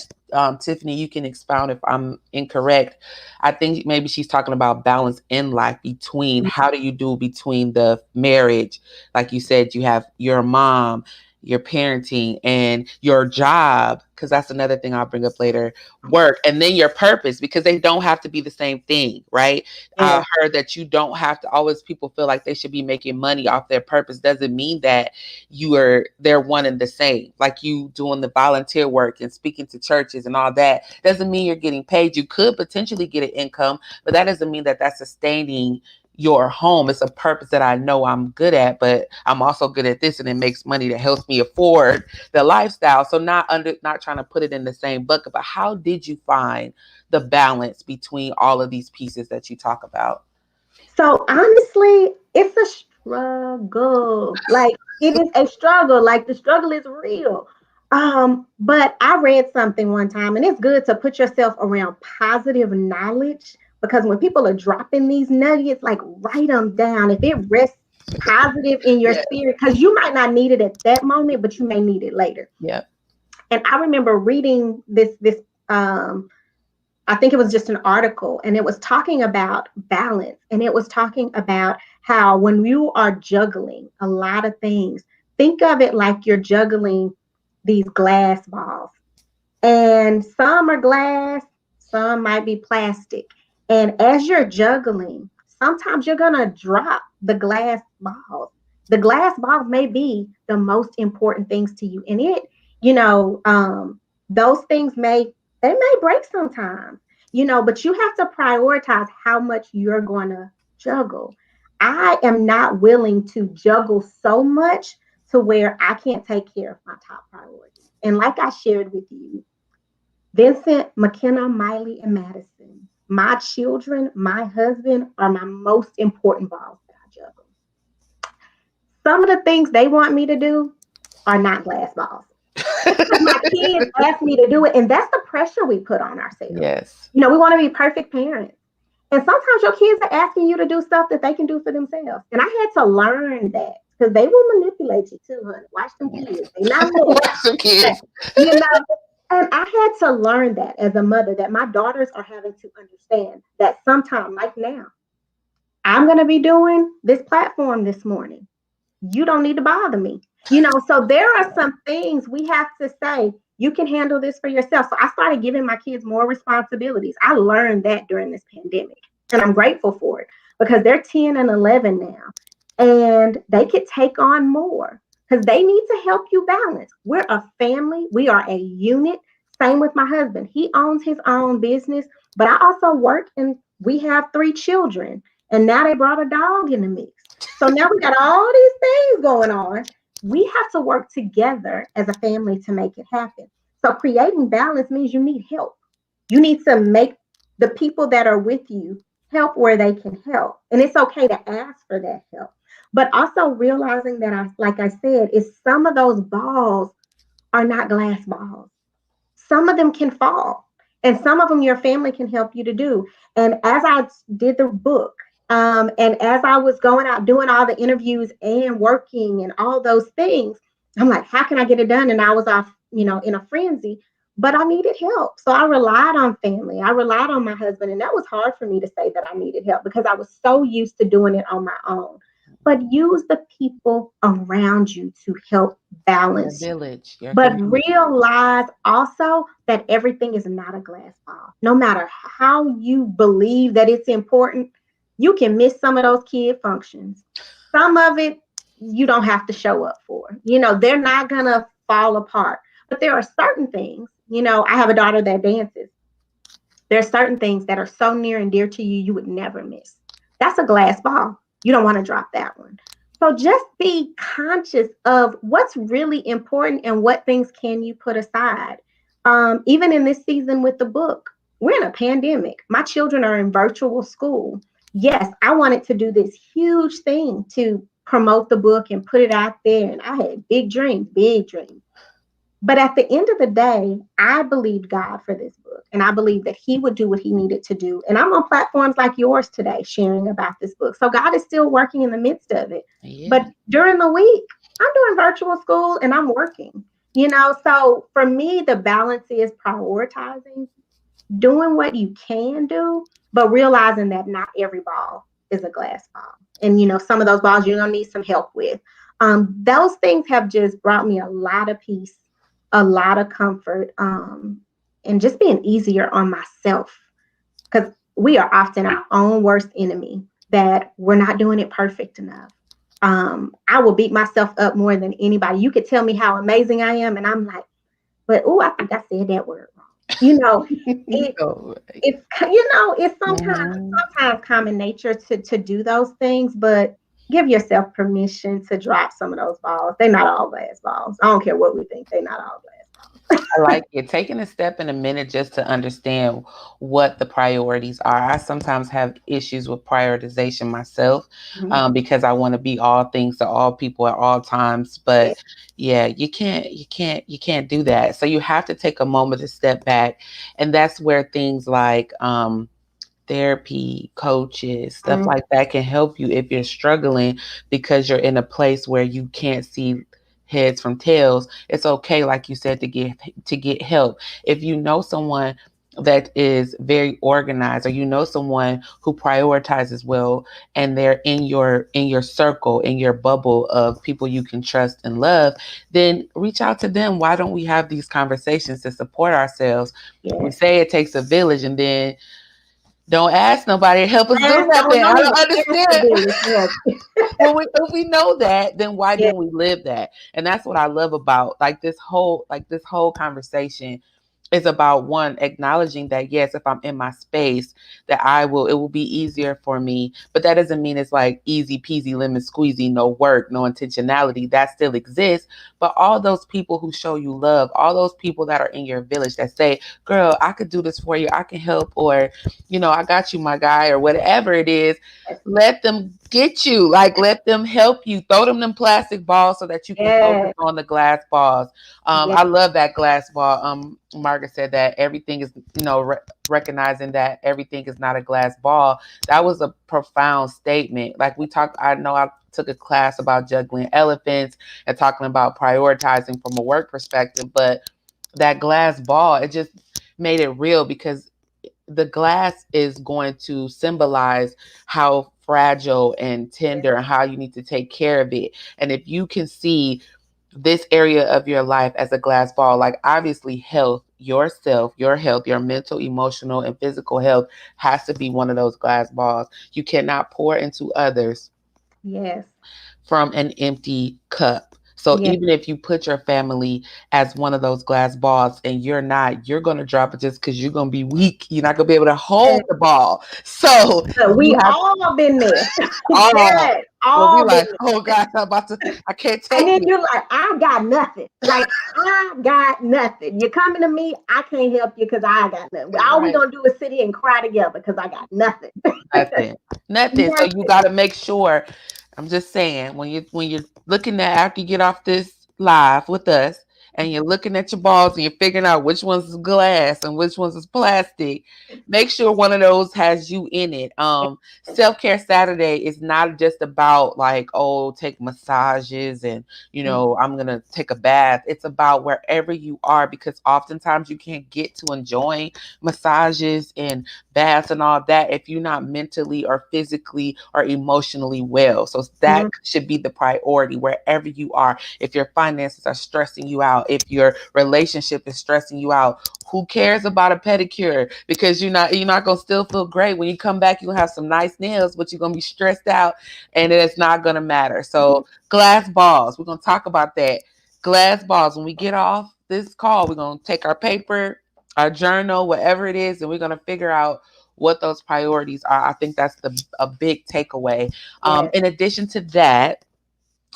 Tiffany, you can expound if I'm incorrect. I think maybe she's talking about balance in life, between how do you do between the marriage, like you said, you have your mom, your parenting, and your job, because that's another thing I'll bring up later, work, and then your purpose, because they don't have to be the same thing, right? I Yes. heard that you don't have to always, people feel like they should be making money off their purpose. Doesn't mean that they're one and the same. Like you doing the volunteer work and speaking to churches and all that doesn't mean you're getting paid. You could potentially get an income, but that doesn't mean that that's sustaining your home. It's a purpose that I know I'm good at, but I'm also good at this, and it makes money that helps me afford the lifestyle. So not trying to put it in the same bucket, but how did you find the balance between all of these pieces that you talk about? So honestly, it's a struggle. Like it is a struggle. Like the struggle is real. But I read something one time, and it's good to put yourself around positive knowledge, because when people are dropping these nuggets, like write them down. If it rests positive in your Yeah. spirit, because you might not need it at that moment, but you may need it later. Yeah. And I remember reading this um I think it was just an article, and it was talking about balance, and it was talking about how when you are juggling a lot of things, think of it like you're juggling these glass balls, and some are glass, some might be plastic. And as you're juggling, sometimes you're going to drop the glass balls. The glass balls may be the most important things to you, and it, you know, those things may break sometimes. But you have to prioritize how much you're going to juggle. I am not willing to juggle so much to where I can't take care of my top priorities. And like I shared with you, Vincent, McKenna, Miley, and Madison, my children, my husband are my most important balls that I juggle. Some of the things they want me to do are not glass balls. It's because my kids ask me to do it, and that's the pressure we put on ourselves. Yes. We want to be perfect parents. And sometimes your kids are asking you to do stuff that they can do for themselves. And I had to learn that because they will manipulate you too, honey. Watch them kids. They not little. Watch the kids. You know, and I had to learn that as a mother, that my daughters are having to understand that sometime, like now, I'm going to be doing this platform this morning. You don't need to bother me. So there are some things we have to say, you can handle this for yourself. So I started giving my kids more responsibilities. I learned that during this pandemic, and I'm grateful for it because they're 10 and 11 now, and they could take on more because they need to help you balance. We're a family, we are a unit. Same with my husband. He owns his own business, but I also work, and we have 3 children. And now they brought a dog in the mix. So now we got all these things going on. We have to work together as a family to make it happen. So creating balance means you need help. You need to make the people that are with you help where they can help. And it's okay to ask for that help. But also realizing that, like I said, is some of those balls are not glass balls. Some of them can fall, and some of them your family can help you to do. And as I did the book, and as I was going out doing all the interviews and working and all those things, I'm like, how can I get it done? And I was off, in a frenzy, but I needed help. So I relied on family. I relied on my husband. And that was hard for me to say that I needed help because I was so used to doing it on my own. But use the people around you to help Your balance you. village, your But community. realize also that everything is not a glass ball. No matter how you believe that it's important, you can miss some of those kid functions. Some of it you don't have to show up for. They're not going to fall apart. But there are certain things, I have a daughter that dances. There are certain things that are so near and dear to you, you would never miss. That's a glass ball. You don't want to drop that one. So just be conscious of what's really important and what things can you put aside. Even in this season with the book, we're in a pandemic. My children are in virtual school. Yes, I wanted to do this huge thing to promote the book and put it out there. And I had big dreams, big dreams. But at the end of the day, I believed God for this book, and I believed that He would do what He needed to do. And I'm on platforms like yours today sharing about this book. So God is still working in the midst of it. Yeah. But during the week, I'm doing virtual school and I'm working. So for me, the balance is prioritizing, doing what you can do, but realizing that not every ball is a glass ball. And some of those balls you're gonna need some help with. Those things have just brought me a lot of peace, a lot of comfort, and just being easier on myself. Because we are often our own worst enemy, that we're not doing it perfect enough. I will beat myself up more than anybody. You could tell me how amazing I am, and I'm like, but I think I said that word wrong. It, So, it's mhm. sometimes common nature to do those things, but give yourself permission to drop some of those balls. They're not all glass balls. I don't care what we think. They're not all glass I like it. Taking a step in a minute just to understand what the priorities are. I sometimes have issues with prioritization myself, balls. because I want to be all things to all people at all times. Yeah. But yeah, you can't do that. So you have to take a moment to step back, and that's where things like therapy, coaches, stuff Mhm. like that can help you if you're struggling because you're in a place where you can't see heads from tails. It's okay, like you said, to get help. If you know someone that is very organized, or you know someone who prioritizes well, and they're in your circle, in your bubble of people you can trust and love, then reach out to them. Why don't we have these conversations to support ourselves? We Yes. say it takes a village, and then don't ask nobody to help us do Last, nothing. I don't even don't ask the understand. village help. Well, if we know that, then why Yeah. don't we live that? And that's what I love about like this whole conversation. It's about one acknowledging that yes, if I'm in my space, that it will be easier for me. But that doesn't mean it's like easy peasy lemon squeezy, no work, no intentionality. That still exists. But all those people who show you love, all those people that are in your village that say, girl, I could do this for you, I can help, or I got you, my guy, or whatever it is, let them get you. Like, let them help you. Throw them plastic balls so that you can focus Yes, on the glass balls. yes, I love that glass ball. Margaret said that everything is, recognizing that everything is not a glass ball. That was a profound statement. Like we talked, I know I took a class about juggling elephants and talking about prioritizing from a work perspective, but that glass ball, it just made it real because the glass is going to symbolize how fragile and tender and how you need to take care of it. And if you can see this area of your life as a glass ball, like obviously health, yourself, your health, your mental, emotional, and physical health has to be one of those glass balls. You cannot pour into others yes, from an empty cup. So yes. even if you put your family as one of those glass balls and you're not, you're going to drop it just because you're going to be weak. You're not going to be able to hold the ball. So But you we have all been there. all. Yes, Well, we all been like, there. oh God, I can't And take then it. you're like, I got nothing. Like, I got nothing. You're coming to me, I can't help you because I got nothing. All we Right. gonna do is sit here and cry together because I got nothing. Nothing. Nothing. So you Nothing. gotta make sure. I'm just saying, when you're looking at after you get off this live with us and you're looking at your balls and you're figuring out which ones is glass and which ones is plastic, make sure one of those has you in it. Self-care Saturday is not just about like, oh, take massages and I'm gonna take a bath. It's about wherever you are because oftentimes you can't get to enjoying massages and baths and all that if you're not mentally or physically or emotionally well. So that Mhm. should be the priority wherever you are. If your finances are stressing you out, if your relationship is stressing you out, who cares about a pedicure? Because you're not gonna still feel great when you come back. You'll have some nice nails, but you're gonna be stressed out, and it's not gonna matter. So glass balls, we're gonna talk about that. Glass balls. When we get off this call, we're gonna take our paper, our journal, whatever it is, and we're gonna figure out what those priorities are. I think that's a big takeaway. Yes, In addition to that,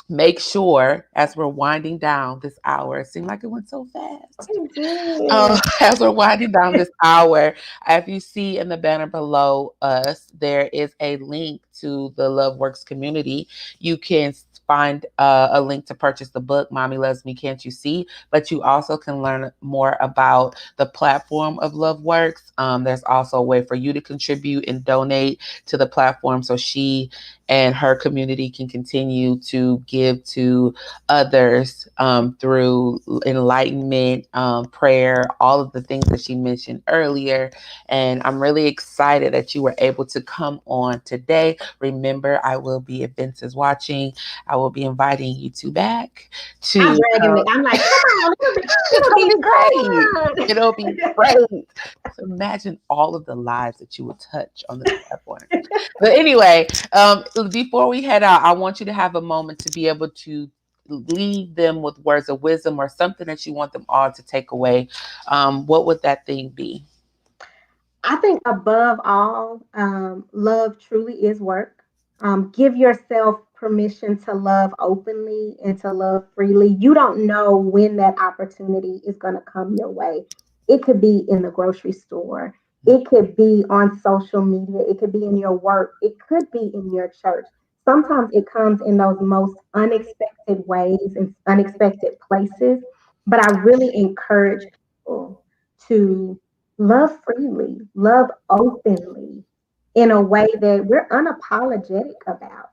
make sure as we're winding down this hour, it seemed like it went so fast. it did. As we're winding down this hour, if you see in the banner below us, there is a link to the Love Works community. You can find a link to purchase the book, Mommy Loves Me, Can't You See? But you also can learn more about the platform of Love Works. There's also a way for you to contribute and donate to the platform so she and her community can continue to give to others through enlightenment, prayer, all of the things that she mentioned earlier. And I'm really excited that you were able to come on today. Remember, I will be, if Vince is watching, I will be inviting you two back I'm to. dragging me. I'm like, come on, It's it'll going to be be great. It'll be fun. great. So imagine all of the lives that you would touch on this platform. But anyway, before we head out, I want you to have a moment to be able to leave them with words of wisdom or something that you want them all to take away. What would that thing be? I think above all, love truly is work. Give yourself permission to love openly and to love freely. You don't know when that opportunity is going to come your way. It could be in the grocery store, it could be on social media, it could be in your work, it could be in your church. Sometimes it comes in those most unexpected ways and unexpected places. But I really encourage people to love freely, love openly in a way that we're unapologetic about.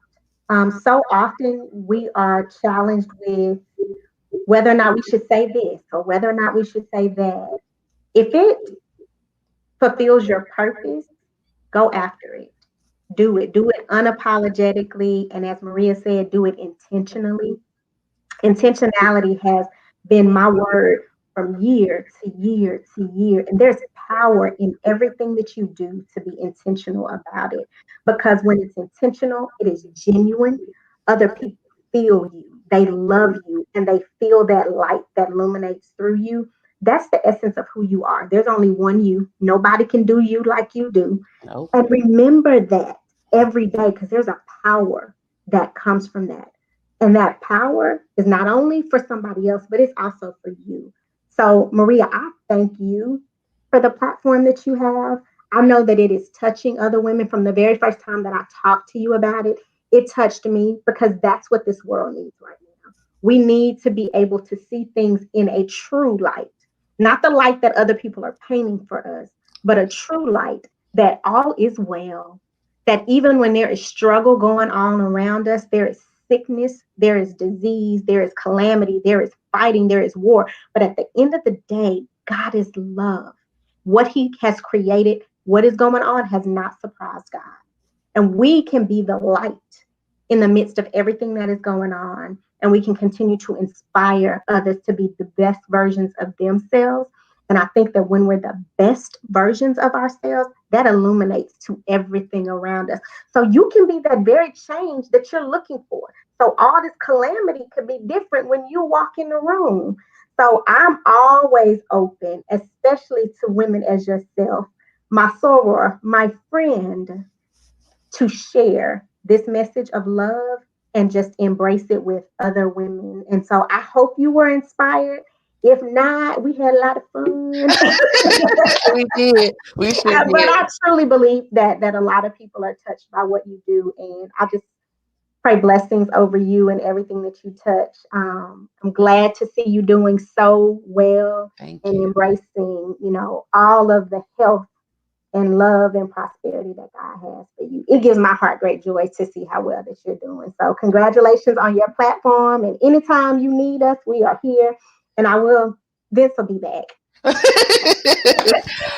So often we are challenged with whether or not we should say this or whether or not we should say that. If it fulfills your purpose, go after it. Do it. Do it unapologetically. And as Maria said, do it intentionally. Intentionality has been my word from year to year to year. And there's power in everything that you do to be intentional about it. Because when it's intentional, it is genuine. Other people feel you, they love you, and they feel that light that illuminates through you. That's the essence of who you are. There's only one you. Nobody can do you like you do. Nope. And remember that every day, because there's a power that comes from that. And that power is not only for somebody else, but it's also for you. So, Maria, I thank you for the platform that you have. I know that it is touching other women from the very first time that I talked to you about it. It touched me because that's what this world needs right now. We need to be able to see things in a true light, not the light that other people are painting for us, but a true light that all is well. That even when there is struggle going on around us, there is sickness, there is disease, there is calamity, there is fighting, there is war. But at the end of the day, God is love. What He has created, what is going on, has not surprised God. And we can be the light in the midst of everything that is going on. And we can continue to inspire others to be the best versions of themselves. And I think that when we're the best versions of ourselves, that illuminates to everything around us. So you can be that very change that you're looking for. So all this calamity could be different when you walk in the room. So I'm always open, especially to women as yourself, my soror, my friend, to share this message of love and just embrace it with other women. And so I hope you were inspired. If not, we had a lot of fun. We did. We sure But did. I truly believe that a lot of people are touched by what you do, and I just pray blessings over you and everything that you touch. I'm glad to see you doing so well Thank and you. embracing, all of the health and love and prosperity that God has for you. It gives my heart great joy to see how well that you're doing. So congratulations on your platform. And anytime you need us, we are here. And Vince will be back.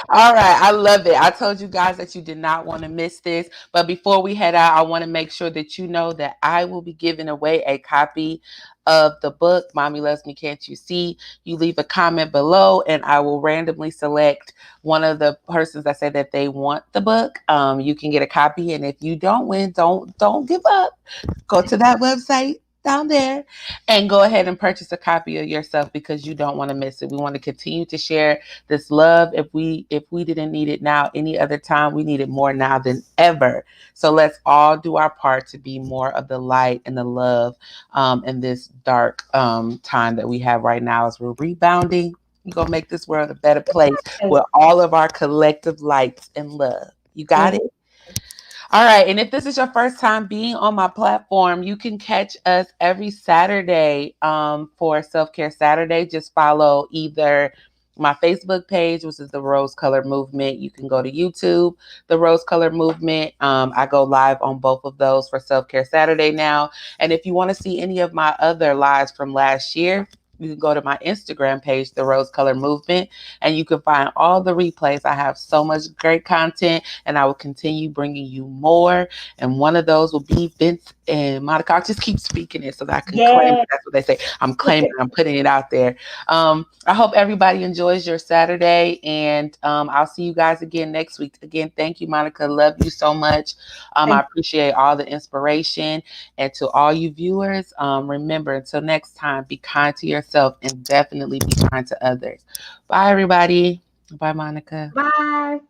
All right, I love it. I told you guys that you did not want to miss this. But before we head out, I want to make sure that you know that I will be giving away a copy of the book, Mommy Loves Me, Can't You See? You leave a comment below, and I will randomly select one of the persons that said that they want the book. You can get a copy, and if you don't win, don't give up. Go to that website down there and go ahead and purchase a copy of yourself because you don't want to miss it. We want to continue to share this love. If we didn't need it now any other time, we need it more now than ever. So let's all do our part to be more of the light and the love in this dark time that we have right now as we're rebounding. We're gonna make this world a better place with all of our collective lights and love. You got it? All right. And if this is your first time being on my platform, you can catch us every Saturday for Self Care Saturday. Just follow either my Facebook page, which is the Rose Color Movement. You can go to YouTube, the Rose Color Movement. I go live on both of those for Self Care Saturday now. And if you want to see any of my other lives from last year, you can go to my Instagram page, the Rose Color Movement, and you can find all the replays. I have so much great content, and I will continue bringing you more. And one of those will be Vince and Monica. I'll just keep speaking it so that I can claim it. Yeah. That's what they say. I'm claiming it. I'm putting it out there. I hope everybody enjoys your Saturday, and I'll see you guys again next week. Again, thank you, Monica. Love you so much. I Thank appreciate all the inspiration. And to all you viewers, remember, until next time, be kind to yourself and definitely be kind to others. Bye, everybody. Bye, Monica. you. Bye.